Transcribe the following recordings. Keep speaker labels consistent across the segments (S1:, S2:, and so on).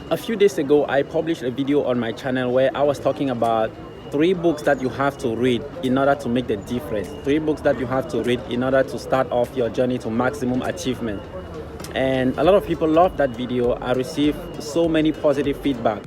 S1: A few days ago, I published a video on my channel where I was talking about 3 books that you have to read in order to make the difference. 3 books that you have to read in order to start off your journey to maximum achievement. And a lot of people loved that video. I received so many positive feedback.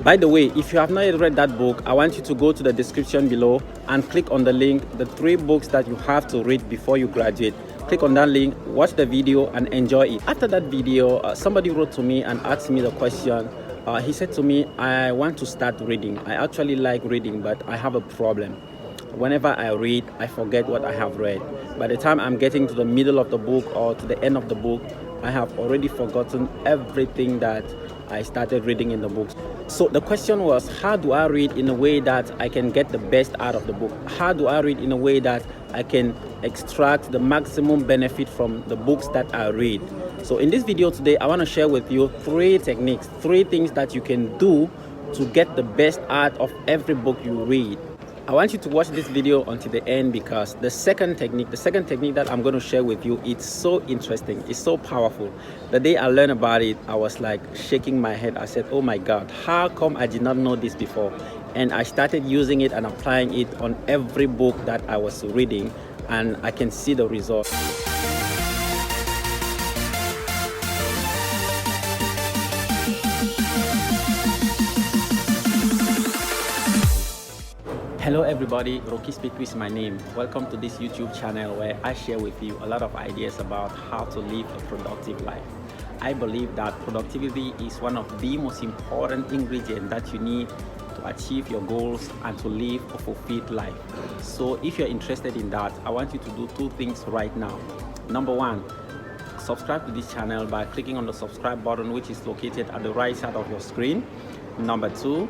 S1: By the way, if you have not yet read that book, I want you to go to the description below and click on the link, the 3 books that you have to read before you graduate. Click on that link, watch the video and enjoy it. After that video, somebody wrote to me and asked me the question. He said to me, I want to start reading. I actually like reading, but I have a problem. Whenever I read, I forget what I have read. By the time I'm getting to the middle of the book or to the end of the book, I have already forgotten everything that I started reading in the book. So the question was, how do I read in a way that I can get the best out of the book? How do I read in a way that I can extract the maximum benefit from the books that I read? So in this video today, I want to share with you 3 techniques, 3 things that you can do to get the best out of every book you read. I want you to watch this video until the end because the second technique that I'm going to share with you, it's so interesting, it's so powerful. The day I learned about it, I was like shaking my head. I said, oh my God, how come I did not know this before? And I started using it and applying it on every book that I was reading, and I can see the results. Hello everybody, Rokis Petou is my name. Welcome to this YouTube channel where I share with you a lot of ideas about how to live a productive life. I believe that productivity is one of the most important ingredients that you need to achieve your goals and to live a fulfilled life. So if you're interested in that, I want you to do 2 things right now. Number 1, subscribe to this channel by clicking on the subscribe button, which is located at the right side of your screen. Number 2,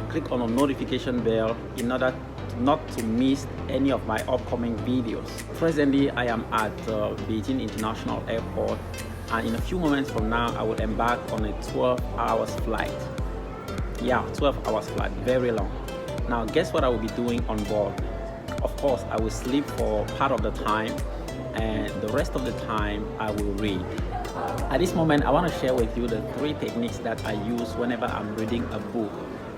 S1: click on the notification bell in order not to miss any of my upcoming videos. Presently, I am at Beijing International Airport, and in a few moments from now, I will embark on a 12-hour flight. Yeah, 12 hours flight, very long. Now, guess what I will be doing on board? Of course, I will sleep for part of the time, and the rest of the time, I will read. At this moment, I want to share with you the 3 techniques that I use whenever I'm reading a book.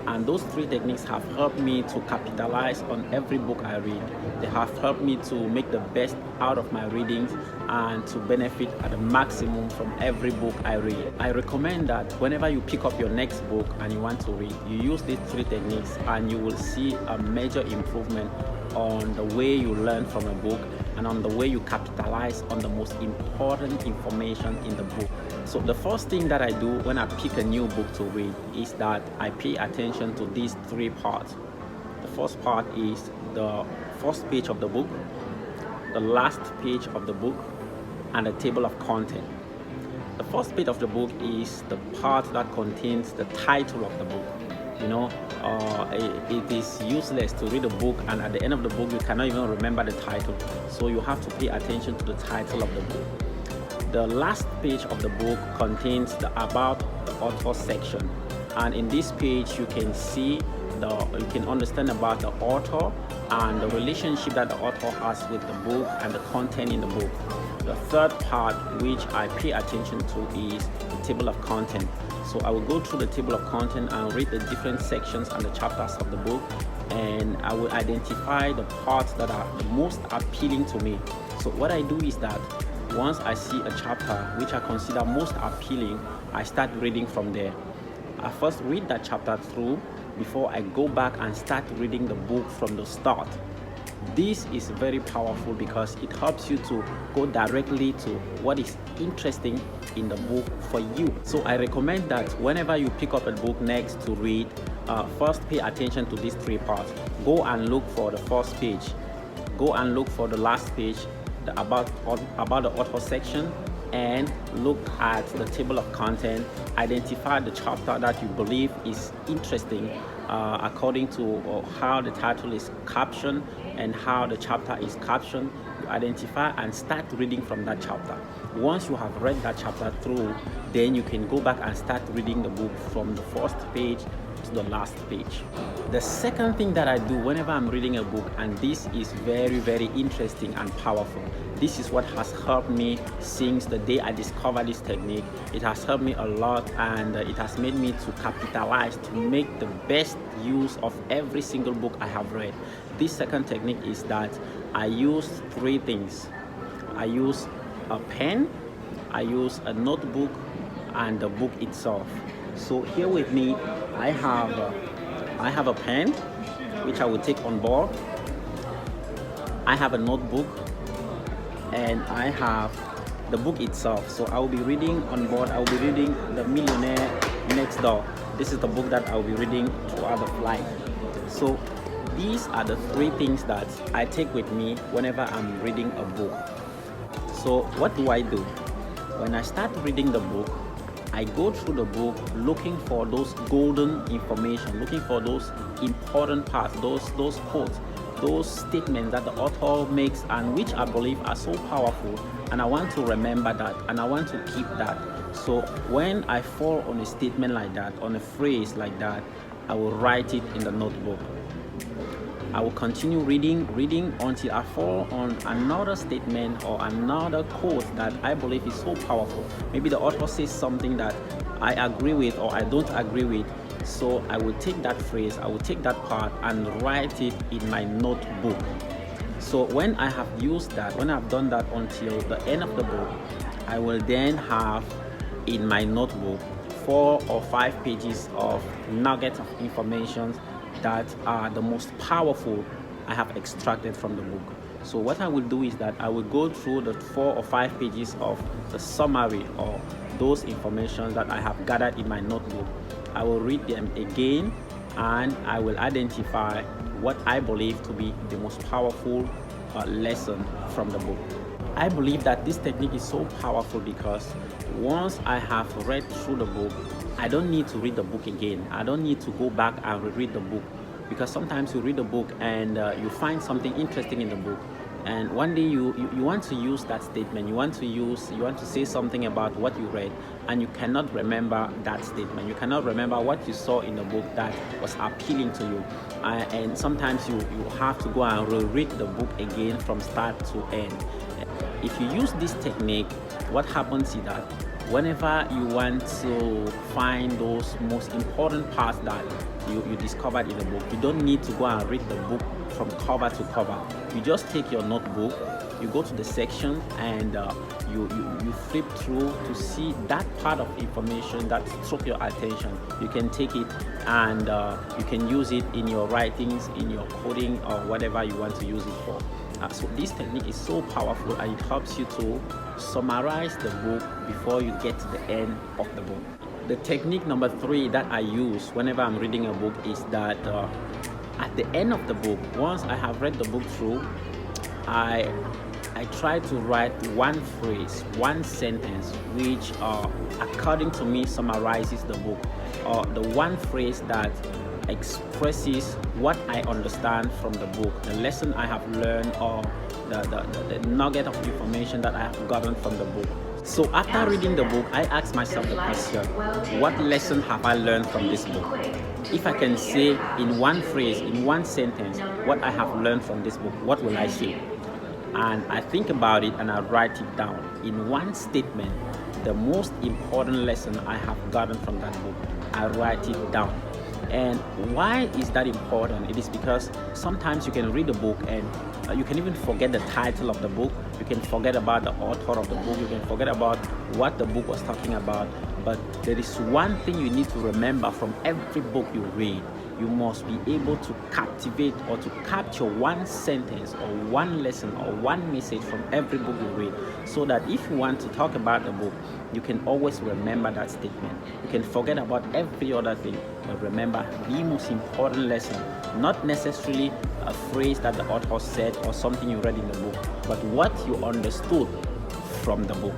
S1: And those 3 techniques have helped me to capitalize on every book I read. They have helped me to make the best out of my readings and to benefit at the maximum from every book I read. I recommend that whenever you pick up your next book and you want to read, you use these 3 techniques and you will see a major improvement on the way you learn from a book and on the way you capitalize on the most important information in the book. So the first thing that I do when I pick a new book to read is that I pay attention to these 3 parts. The first part is the first page of the book, the last page of the book, and the table of content. The first page of the book is the part that contains the title of the book. You know, it is useless to read a book and at the end of the book you cannot even remember the title. So you have to pay attention to the title of the book. The last page of the book contains the about the author section, and in this page you can see you can understand about the author and the relationship that the author has with the book and the content in the book. The third part which I pay attention to is the table of content. So I will go through the table of content and read the different sections and the chapters of the book, and I will identify the parts that are the most appealing to me. So what I do is that once I see a chapter which I consider most appealing, I start reading from there. I first read that chapter through before I go back and start reading the book from the start. This is very powerful because it helps you to go directly to what is interesting in the book for you. So I recommend that whenever you pick up a book next to read, first pay attention to these 3 parts. Go and look for the first page. Go and look for the last page, the about the author section, and look at the table of content. Identify the chapter that you believe is interesting according to how the title is captioned and how the chapter is captioned. You identify and start reading from that chapter. Once you have read that chapter through, then you can go back and start reading the book from the first page to the last page. The second thing that I do whenever I'm reading a book, and this is very, very interesting and powerful, this is what has helped me since the day I discovered this technique. It has helped me a lot, and it has made me to capitalize, to make the best use of every single book I have read. This second technique is that I use three things. I use a pen, I use a notebook, and the book itself. So here with me, I have a pen, which I will take on board. I have a notebook, and I have the book itself. So I will be reading on board. I will be reading The Millionaire Next Door. This is the book that I will be reading throughout the flight. So these are the three things that I take with me whenever I'm reading a book. So what do I do? When I start reading the book, I go through the book looking for those golden information, looking for those important parts, those quotes, those statements that the author makes, and which I believe are so powerful, and I want to remember that, and I want to keep that. So when I fall on a statement like that, on a phrase like that, I will write it in the notebook. I will continue reading until I fall on another statement or another quote that I believe is so powerful. Maybe the author says something that I agree with or I don't agree with. So I will take that phrase, I will take that part and write it in my notebook. So when I have used that, when I've done that until the end of the book, I will then have in my notebook 4 or 5 pages of nuggets of information that are the most powerful I have extracted from the book. So what I will do is that I will go through the 4 or 5 pages of the summary or those information that I have gathered in my notebook. I will read them again, and I will identify what I believe to be the most powerful lesson from the book. I believe that this technique is so powerful because once I have read through the book, I don't need to read the book again. I don't need to go back and reread the book, because sometimes you read the book and you find something interesting in the book, and one day you want to use that statement, you want to say something about what you read, and you cannot remember that statement, you cannot remember what you saw in the book that was appealing to you, and sometimes you have to go and reread the book again from start to end. If you use this technique, what happens is that whenever you want to find those most important parts that you discovered in the book, you don't need to go and read the book from cover to cover. You just take your notebook, you go to the section, and you flip through to see that part of information that struck your attention. You can take it and you can use it in your writings, in your coding, or whatever you want to use it for. So this technique is so powerful, and it helps you to summarize the book before you get to the end of the book. The technique number 3 that I use whenever I'm reading a book is that at the end of the book, once I have read the book through, I try to write one phrase, one sentence, which according to me summarizes the book, or the one phrase that expresses what I understand from the book, the lesson I have learned, or the nugget of information that I have gotten from the book. So after reading the book, I ask myself the question, what lesson have I learned from this book? If I can say in one phrase, in one sentence, what I have learned from this book, what will I say? And I think about it and I write it down in one statement, the most important lesson I have gotten from that book. I write it down. And why is that important? It is because sometimes you can read a book and you can even forget the title of the book, you can forget about the author of the book, you can forget about what the book was talking about, but there is one thing you need to remember from every book you read. You must be able to captivate or to capture one sentence or one lesson or one message from every book you read, so that if you want to talk about the book, you can always remember that statement. You can forget about every other thing, but remember the most important lesson, not necessarily a phrase that the author said or something you read in the book, but what you understood from the book.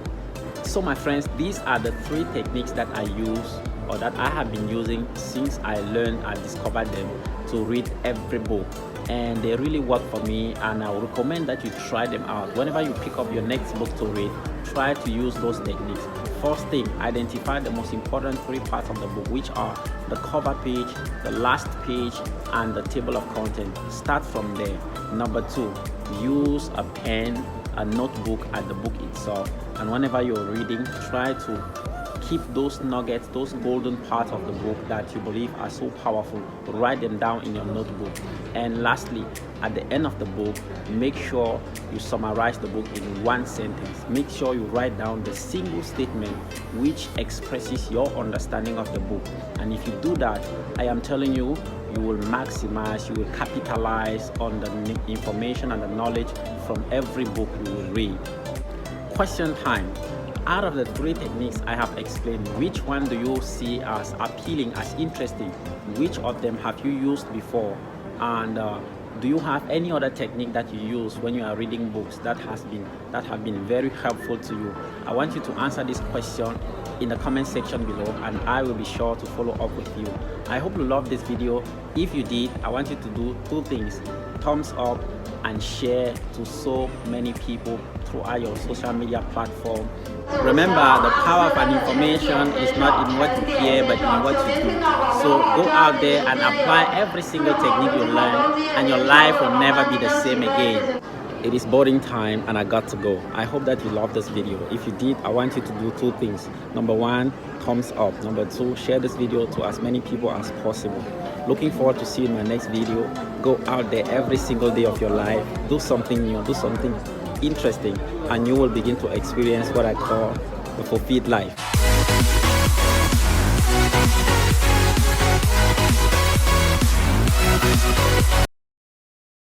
S1: So my friends, these are the 3 techniques that I use, or that I have been using since I learned and discovered them, to read every book, and they really work for me, and I would recommend that you try them out. Whenever you pick up your next book to read, try to use those techniques. First thing, identify the most important 3 parts of the book, which are the cover page, the last page, and the table of content. Start from there. Number 2, use a pen, a notebook at the book itself, and whenever you're reading, try to keep those nuggets, those golden parts of the book that you believe are so powerful, write them down in your notebook. And lastly, at the end of the book, make sure you summarize the book in one sentence. Make sure you write down the single statement which expresses your understanding of the book. And if you do that, I am telling you, you will maximize, you will capitalize on the information and the knowledge from every book you will read. Question time. Out of the 3 techniques I have explained, which one do you see as appealing, as interesting? Which of them have you used before? And do you have any other technique that you use when you are reading books that have been very helpful to you? I want you to answer this question in the comment section below, and I will be sure to follow up with you. I hope you loved this video. If you did, I want you to do 2 things: thumbs up and share to so many people throughout your social media platform. Remember, the power of an information is not in what you hear, but in what you do. So go out there and apply every single technique you learn, and your life will never be the same again. It is boarding time and I got to go. I hope that you loved this video. If you did, I want you to do 2 things. Number 1, thumbs up. Number 2, share this video to as many people as possible. Looking forward to seeing my next video. Go out there every single day of your life. Do something new, do something interesting, and you will begin to experience what I call the fulfilled life.